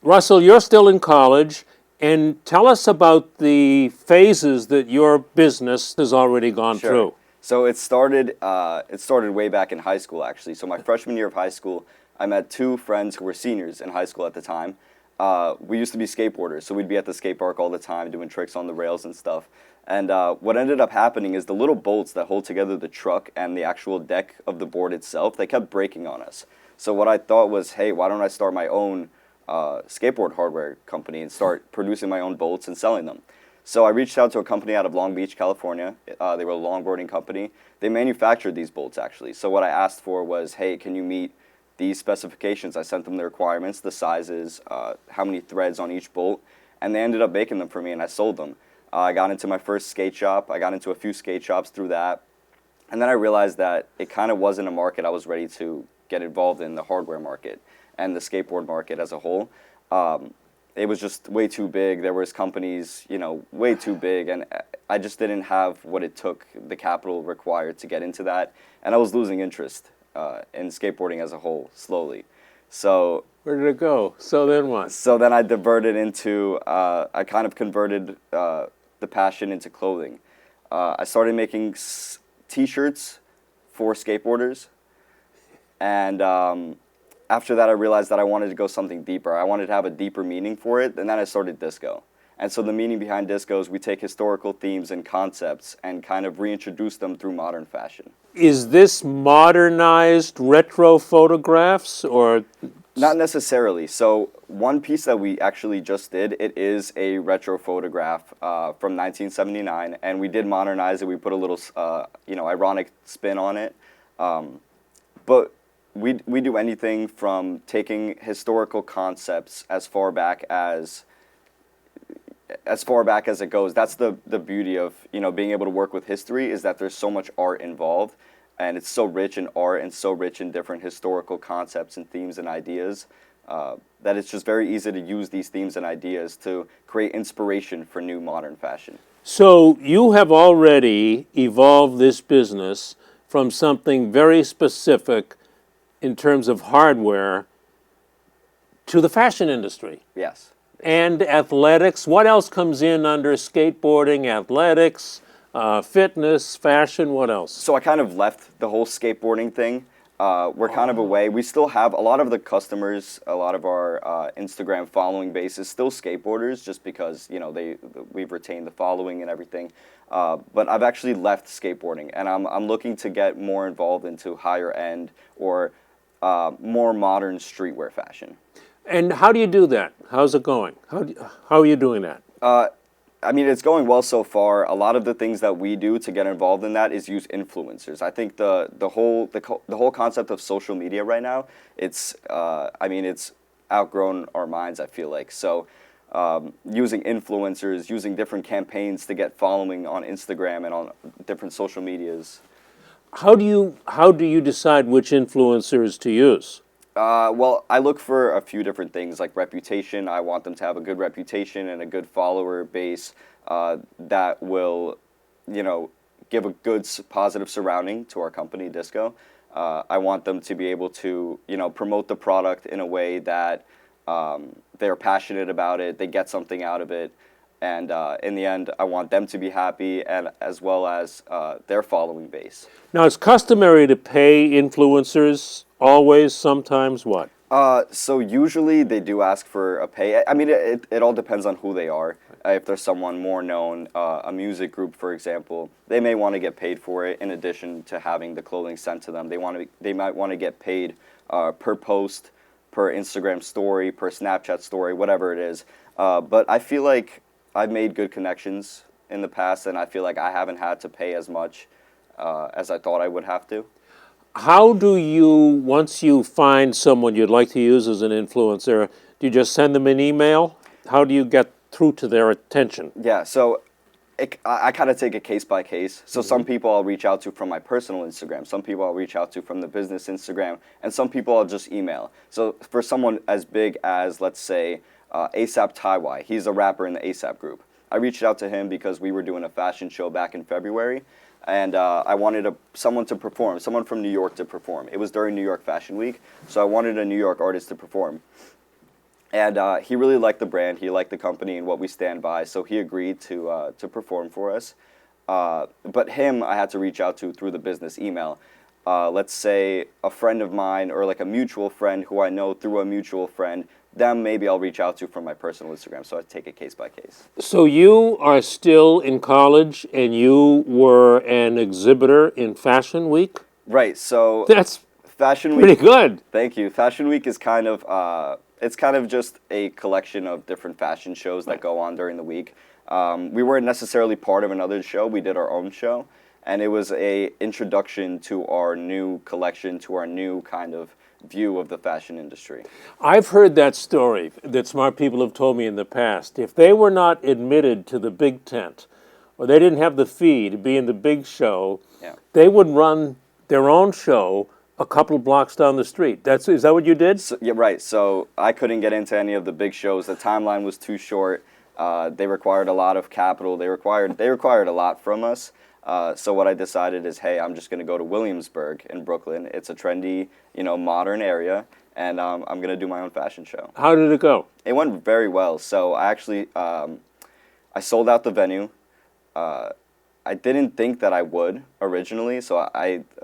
Russell, you're still in college, and tell us about the phases that your business has already gone Sure. through. So it started way back in high school, actually. So my freshman year of high school, I met two friends who were seniors in high school at the time. We used to be skateboarders, so we'd be at the skate park all the time doing tricks on the rails and stuff. And what ended up happening is the little bolts that hold together the truck and the actual deck of the board itself, they kept breaking on us. So what I thought was, hey, why don't I start my own skateboard hardware company and start producing my own bolts and selling them? So I reached out to a company out of Long Beach, California. They were a longboarding company. They manufactured these bolts, actually. So what I asked for was, hey, can you meet these specifications? I sent them the requirements, the sizes, how many threads on each bolt, and they ended up making them for me, and I sold them. I got into my first skate shop. I got into a few skate shops through that. And then I realized that it kind of wasn't a market I was ready to get involved in, the hardware market and the skateboard market as a whole. It was just way too big. There was companies, way too big, and I just didn't have what it took, the capital required to get into that, and I was losing interest in skateboarding as a whole slowly. So Where did it go? So then what? so then I diverted into, I kind of converted the passion into clothing. I started making T-shirts for skateboarders, and after that, I realized that I wanted to go something deeper. I wanted to have a deeper meaning for it, and then I started disco. And so the meaning behind disco is we take historical themes and concepts and kind of reintroduce them through modern fashion. Is this modernized retro photographs, or? Not necessarily. So one piece that we actually just did, it is a retro photograph from 1979, and we did modernize it. We put a little, ironic spin on it. But we do anything from taking historical concepts as far back as it goes. That's the beauty of being able to work with history, is that there's so much art involved, and it's so rich in art and so rich in different historical concepts and themes and ideas that it's just very easy to use these themes and ideas to create inspiration for new modern fashion. So you have already evolved this business from something very specific in terms of hardware to the fashion industry. Yes. And athletics. What else comes in under skateboarding, athletics, fitness, fashion? What else? So I kind of left the whole skateboarding thing. We're kind of away. We still have a lot of the customers, a lot of our Instagram following base is still skateboarders, just because we've retained the following and everything. But I've actually left skateboarding, and I'm looking to get more involved into higher end or more modern streetwear fashion. And how do you do that? How's it going? How are you doing that? I mean, it's going well so far. A lot of the things that we do to get involved in that is use influencers. I think the whole concept of social media right now, it's outgrown our minds, I feel like. So using influencers, using different campaigns to get following on Instagram and on different social medias. How do you decide which influencers to use? Well, I look for a few different things, like reputation. I want them to have a good reputation and a good follower base that will, give a good positive surrounding to our company, Disco. I want them to be able to, promote the product in a way that they're passionate about it, they get something out of it, and in the end, I want them to be happy, and as well as their following base. Now, it's customary to pay influencers. Always, sometimes, what? So usually they do ask for a pay. I mean, it all depends on who they are. If there's someone more known, a music group, for example, they may want to get paid for it in addition to having the clothing sent to them. They might want to get paid per post, per Instagram story, per Snapchat story, whatever it is. But I feel like I've made good connections in the past, and I feel like I haven't had to pay as much as I thought I would have to. How do you, once you find someone you'd like to use as an influencer, do you just send them an email? How do you get through to their attention? Yeah, so I kind of take it case by case. So some people I'll reach out to from my personal Instagram, some people I'll reach out to from the business Instagram, and some people I'll just email. So for someone as big as, let's say, ASAP Taiwai, he's a rapper in the ASAP group. I reached out to him because we were doing a fashion show back in February, and I wanted someone to perform, someone from New York to perform. It was during New York Fashion Week, so I wanted a New York artist to perform. And he really liked the brand, he liked the company and what we stand by, so he agreed to perform for us. But him, I had to reach out to through the business email. Let's say a friend of mine or like a mutual friend who I know through a mutual friend, them maybe I'll reach out to from my personal Instagram. So I take it case by case. So you are still in college and you were an exhibitor in Fashion Week? Right. So That's Fashion pretty Week. good. Thank you. Fashion Week is kind of it's kind of just a collection of different fashion shows that go on during the week. We weren't necessarily part of another show. We did our own show, and it was a introduction to our new collection, to our new kind of view of the fashion industry. I've heard that story that smart people have told me in the past. If they were not admitted to the big tent, or they didn't have the fee to be in the big show, Yeah. they would run their own show a couple blocks down the street. Is that what you did? So, yeah, right. So I couldn't get into any of the big shows. The timeline was too short. They required a lot of capital. They required a lot from us. So what I decided is, hey, I'm just going to go to Williamsburg in Brooklyn. It's a trendy, modern area, and I'm going to do my own fashion show. How did it go? It went very well. So I actually, I sold out the venue. I didn't think that I would originally. So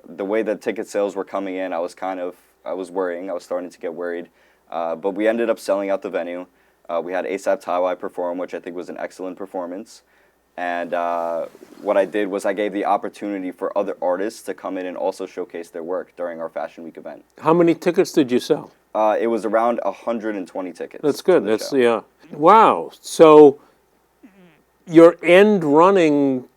the way the ticket sales were coming in, I was worrying. I was starting to get worried. But we ended up selling out the venue. We had ASAP Taiwai perform, which I think was an excellent performance. And what I did was I gave the opportunity for other artists to come in and also showcase their work during our Fashion Week event. How many tickets did you sell? It was around 120 tickets. That's good. to the That's show. yeah. Wow. So you're end running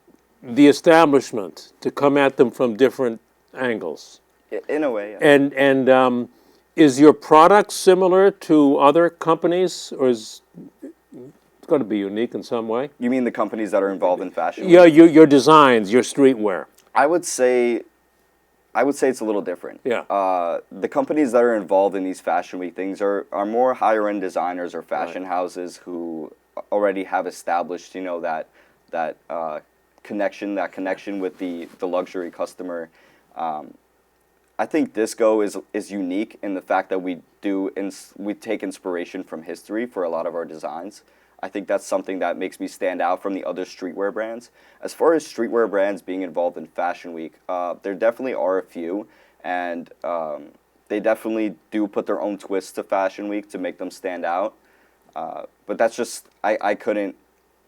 the establishment to come at them from different angles. In a way, yeah. And is your product similar to other companies, or is it going to be unique in some way? You mean the companies that are involved in fashion? Yeah, your designs, your streetwear. I would say it's a little different. Yeah. The companies that are involved in these Fashion Week things are more higher end designers or fashion houses who already have established, that connection with the luxury customer. I think Disco is unique in the fact that we take inspiration from history for a lot of our designs. I think that's something that makes me stand out from the other streetwear brands. As far as streetwear brands being involved in Fashion Week, there definitely are a few, and they definitely do put their own twist to Fashion Week to make them stand out. But that's just, I couldn't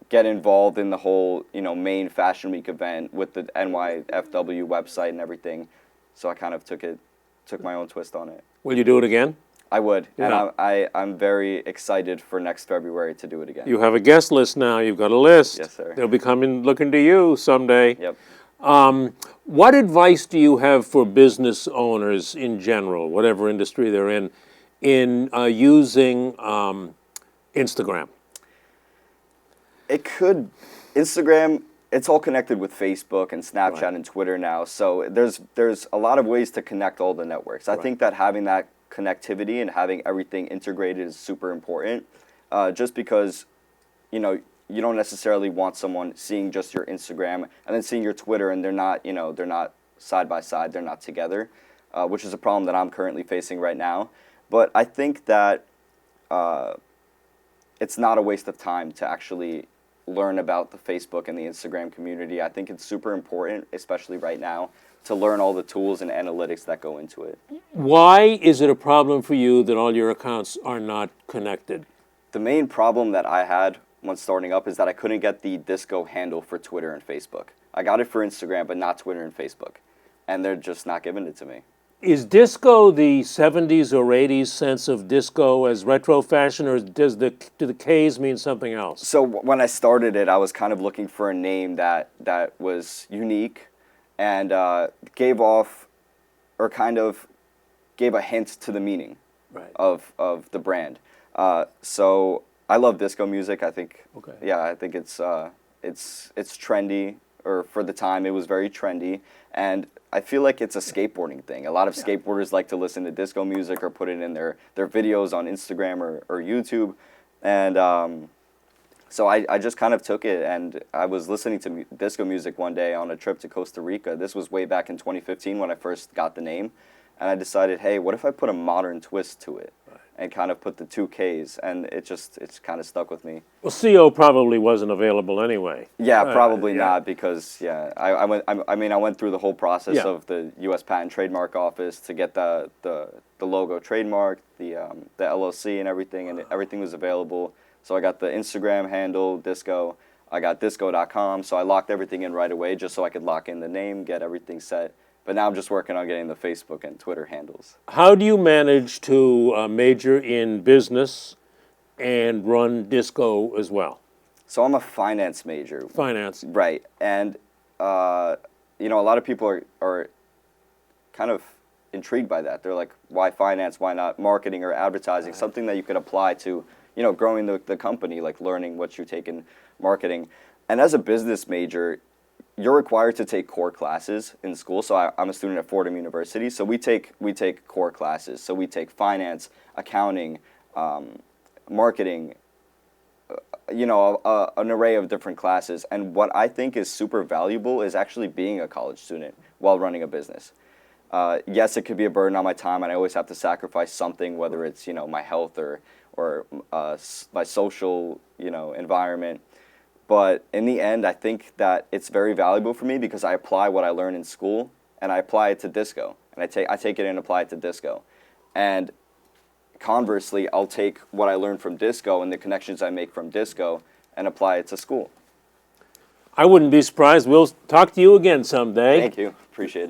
get involved in the whole, main Fashion Week event with the NYFW website and everything. So I kind of took my own twist on it. Will you do it again? I would, Yeah. and I'm very excited for next February to do it again. You have a guest list now. You've got a list. Yes, sir. They'll be coming looking to you someday. Yep. What advice do you have for business owners in general, whatever industry they're in using Instagram? Instagram, it's all connected with Facebook and Snapchat Right. and Twitter now. So there's a lot of ways to connect all the networks. I think that having that connectivity and having everything integrated is super important. Just because, you don't necessarily want someone seeing just your Instagram and then seeing your Twitter and they're not side by side, they're not together, which is a problem that I'm currently facing right now. But I think that it's not a waste of time to actually learn about the Facebook and the Instagram community. I think it's super important, especially right now, to learn all the tools and analytics that go into it. Why is it a problem for you that all your accounts are not connected? The main problem that I had when starting up is that I couldn't get the Disco handle for Twitter and Facebook. I got it for Instagram, but not Twitter and Facebook. And they're just not giving it to me. Is disco the 70s or 80s sense of disco as retro fashion, or do the K's mean something else? So when I started it, I was kind of looking for a name that was unique and gave off, or kind of gave a hint to the meaning Right. of the brand. So I love disco music. I think, Okay. yeah, I think it's trendy, or for the time it was very trendy, and I feel like it's a skateboarding thing. A lot of skateboarders like to listen to disco music or put it in their videos on Instagram or YouTube, and so I just kind of took it, and I was listening to disco music one day on a trip to Costa Rica. This was way back in 2015 when I first got the name, and I decided, hey, what if I put a modern twist to it? Right. and kind of put the two Ks, and it's kind of stuck with me. Well, CO probably wasn't available anyway. Yeah, probably yeah. not, because I went through the whole process Yeah. of the U.S. Patent Trademark Office to get the logo trademarked, the LLC and everything was available. So I got the Instagram handle Disco. I got disco.com, so I locked everything in right away just so I could lock in the name, get everything set. But now I'm just working on getting the Facebook and Twitter handles. How do you manage to major in business and run Disco as well? So I'm a finance major. Finance. Right. And, a lot of people are kind of intrigued by that. They're like, why finance? Why not marketing or advertising? Something that you could apply to, growing the company, like learning what you take in marketing. And as a business major, you're required to take core classes in school. So I'm a student at Fordham University. So we take core classes. So we take finance, accounting, marketing, an array of different classes. And what I think is super valuable is actually being a college student while running a business. Yes, it could be a burden on my time, and I always have to sacrifice something, whether it's my health or my social environment. But in the end, I think that it's very valuable for me because I apply what I learn in school and I apply it to Disco, and I take it and apply it to Disco. And conversely, I'll take what I learned from Disco and the connections I make from Disco and apply it to school. I wouldn't be surprised. We'll talk to you again someday. Thank you. Appreciate it.